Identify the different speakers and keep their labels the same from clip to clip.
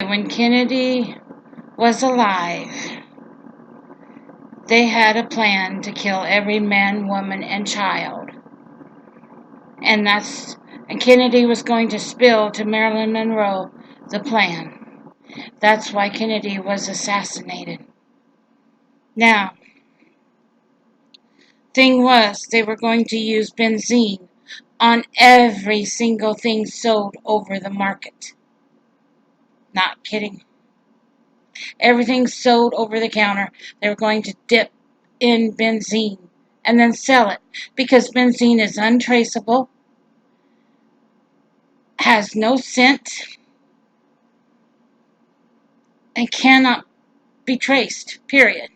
Speaker 1: when Kennedy was alive, they had a plan to kill every man, woman, and child. And Kennedy was going to spill to Marilyn Monroe the plan. That's why Kennedy was assassinated. Now, thing was, they were going to use benzene on every single thing sold over the market. Not kidding. Everything sold over the counter, they were going to dip in benzene and then sell it, because benzene is untraceable, has no scent, and cannot be traced, period.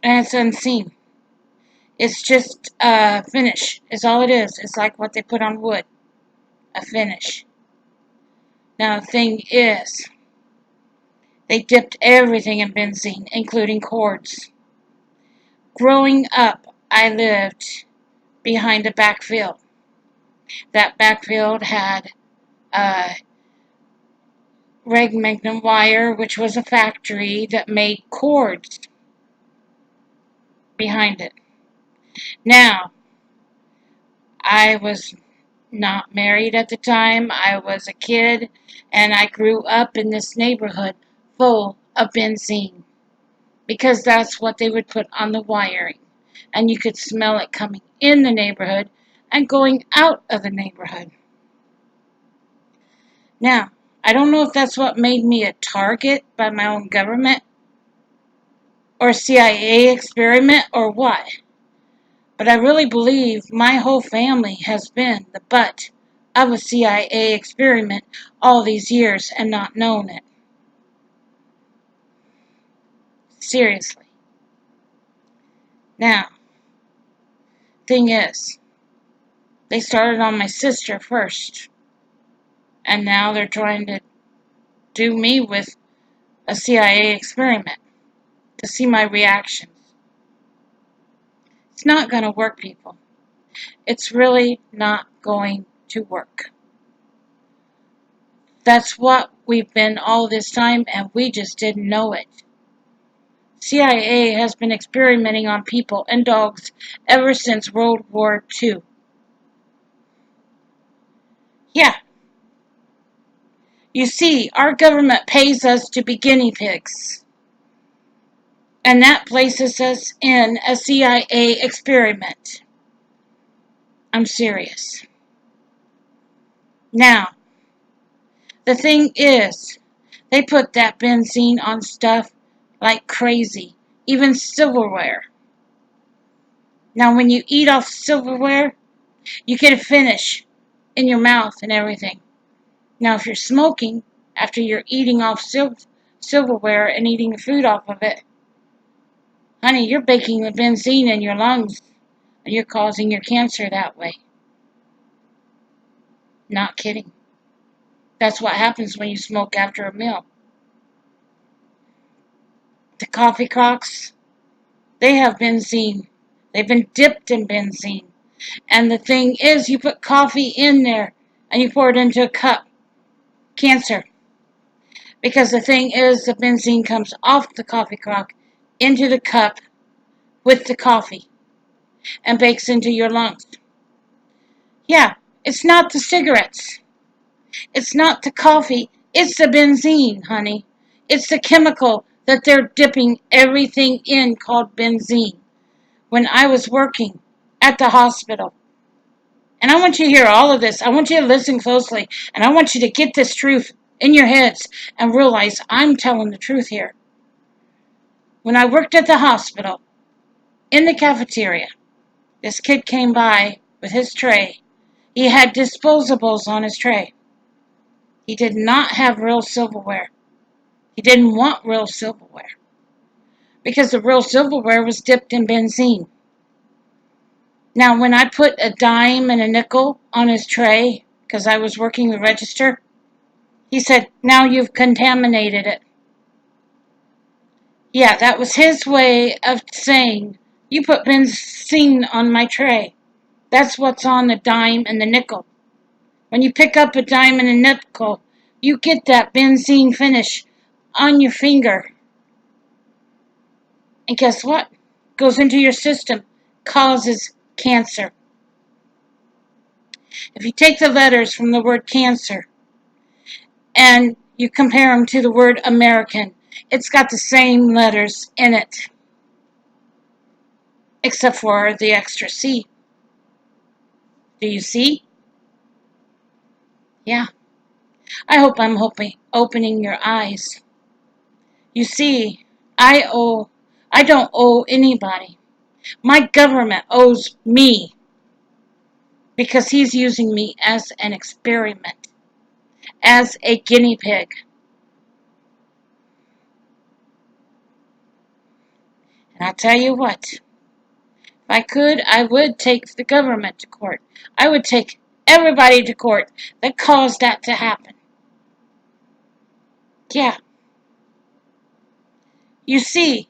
Speaker 1: And it's unseen. It's just a finish, is all it is. It's like what they put on wood, a finish. Now, the thing is, they dipped everything in benzene, including cords. Growing up, I lived behind a backfield. That backfield had Reg Magnum Wire, which was a factory that made cords behind it. Now, I was not married at the time. I was a kid, and I grew up in this neighborhood full of benzene, because that's what they would put on the wiring. And you could smell it coming in the neighborhood and going out of the neighborhood. Now, I don't know if that's what made me a target by my own government or CIA experiment or what, but I really believe my whole family has been the butt of a CIA experiment all these years and not known it. Seriously. Now, thing is, they started on my sister first, and now they're trying to do me with a CIA experiment to see my reactions. It's not going to work, people. It's really not going to work. That's what we've been all this time, and we just didn't know it. CIA has been experimenting on people and dogs ever since World War II. Yeah. You see, our government pays us to be guinea pigs. And that places us in a CIA experiment. I'm serious. Now, the thing is, they put that benzene on stuff like crazy, even silverware. Now, when you eat off silverware, you get a finish in your mouth and everything. Now, if you're smoking after you're eating off silverware and eating the food off of it, honey, you're baking the benzene in your lungs, and you're causing your cancer that way. Not kidding. That's what happens when you smoke after a meal. The coffee crocks, they have benzene. They've been dipped in benzene. And the thing is, you put coffee in there and you pour it into a cup. Cancer. Because the thing is, the benzene comes off the coffee crock into the cup with the coffee and bakes into your lungs. Yeah, it's not the cigarettes. It's not the coffee. It's the benzene, honey. It's the chemical that they're dipping everything in called benzene. When I was working at the hospital, and I want you to hear all of this. I want you to listen closely, and I want you to get this truth in your heads and realize I'm telling the truth here. When I worked at the hospital, in the cafeteria, this kid came by with his tray. He had disposables on his tray. He did not have real silverware. He didn't want real silverware because the real silverware was dipped in benzene. Now, when I put a dime and a nickel on his tray, because I was working the register, he said, "Now you've contaminated it." Yeah, that was his way of saying, "You put benzene on my tray." That's what's on the dime and the nickel. When you pick up a dime and a nickel, you get that benzene finish on your finger. And guess what? Goes into your system, causes cancer. If you take the letters from the word cancer and you compare them to the word American, it's got the same letters in it, except for the extra C. Do you see? Yeah. I hope I'm opening your eyes. You see, I don't owe anybody. My government owes me because he's using me as an experiment, as a guinea pig. And I'll tell you what, if I could, I would take the government to court. I would take everybody to court that caused that to happen. Yeah. You see,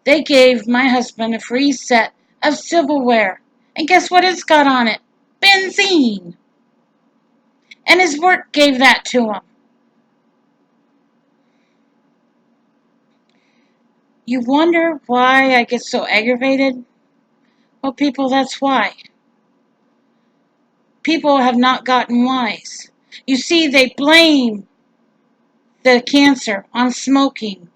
Speaker 1: they gave my husband a free set of silverware. And guess what it's got on it? Benzene. And his work gave that to him. You wonder why I get so aggravated? Well, people, that's why. People have not gotten wise. You see, they blame the cancer on smoking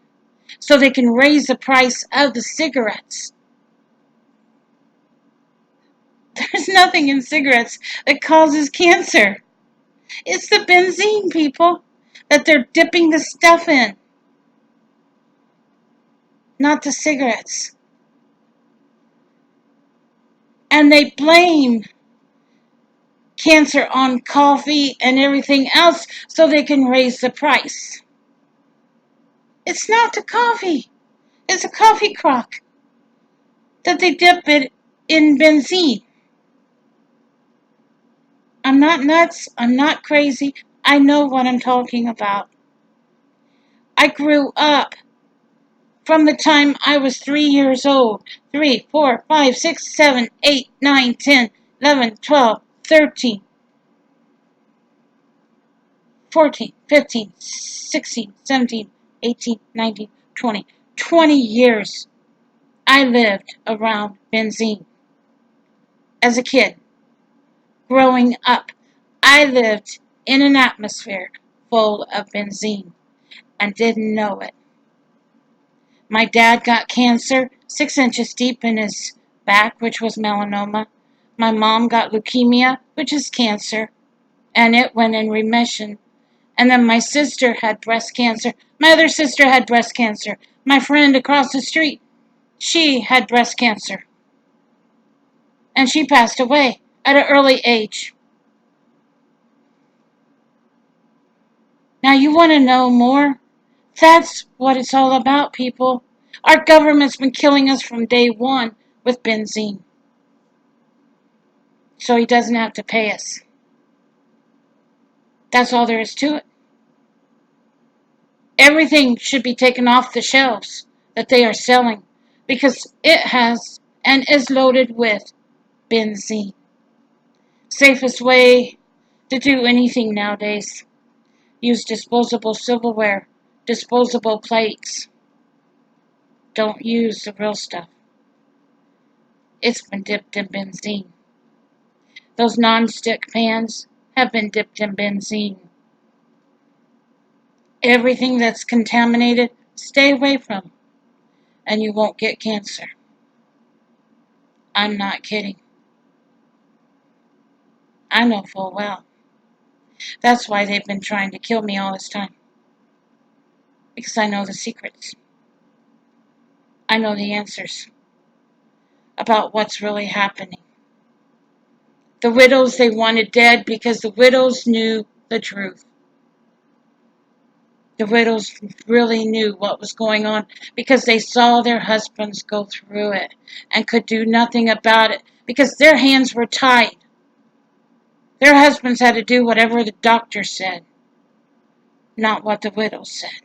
Speaker 1: so they can raise the price of the cigarettes. There's nothing in cigarettes that causes cancer. It's the benzene, people, that they're dipping the stuff in, not the cigarettes. And they blame cancer on coffee and everything else so they can raise the price. It's not the coffee. It's a coffee crock that they dip it in benzene. I'm not nuts. I'm not crazy. I know what I'm talking about. I grew up from the time I was 3 years old. 3, 4, 5, 6, 7, 8, 9, 10, 11, 12, 13, 14, 15, 16, 17, 18, 19, 20. 20 years I lived around benzene. As a kid, growing up, I lived in an atmosphere full of benzene and didn't know it. My dad got cancer 6 inches deep in his back, which was melanoma. My mom got leukemia, which is cancer, and it went in remission. And then my sister had breast cancer. My other sister had breast cancer. My friend across the street, she had breast cancer. And she passed away at an early age. Now you want to know more? That's what it's all about, people. Our government's been killing us from day one with benzene. So he doesn't have to pay us. That's all there is to it. Everything should be taken off the shelves that they are selling because it has and is loaded with benzene. Safest way to do anything nowadays. Use disposable silverware, disposable plates. Don't use the real stuff. It's been dipped in benzene. Those non-stick pans have been dipped in benzene. Everything that's contaminated, stay away from, and you won't get cancer. I'm not kidding. I know full well. That's why they've been trying to kill me all this time. Because I know the secrets. I know the answers about what's really happening. The widows they wanted dead because the widows knew the truth. The widows really knew what was going on because they saw their husbands go through it and could do nothing about it because their hands were tied. Their husbands had to do whatever the doctor said, not what the widows said.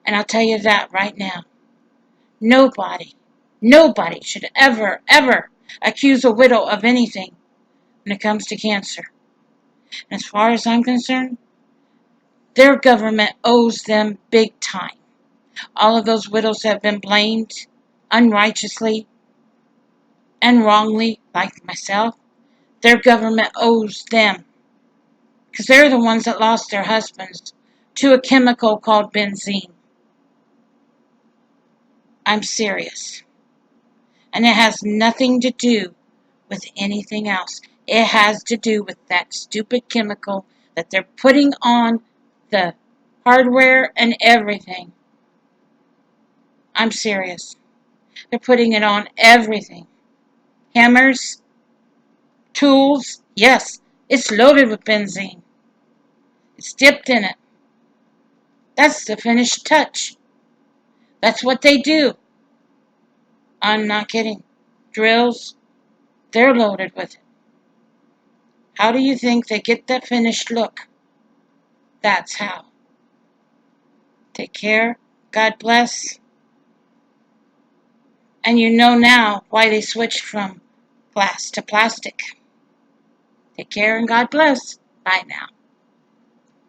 Speaker 1: And I'll tell you that right now. Nobody should ever accuse a widow of anything when it comes to cancer. And as far as I'm concerned, Their government owes them big time. All of those widows have been blamed unrighteously and wrongly, like myself. Their government owes them because they're the ones that lost their husbands to a chemical called benzene. I'm serious. And it has nothing to do with anything else. It has to do with that stupid chemical that they're putting on the hardware and everything. I'm serious. They're putting it on everything. Hammers, tools, yes, it's loaded with benzene. It's dipped in it. That's the finished touch. That's what they do. I'm not kidding. Drills, they're loaded with it. How do you think they get that finished look? That's how. Take care. God bless. And you know now why they switched from glass to plastic. Take care and God bless. Bye now.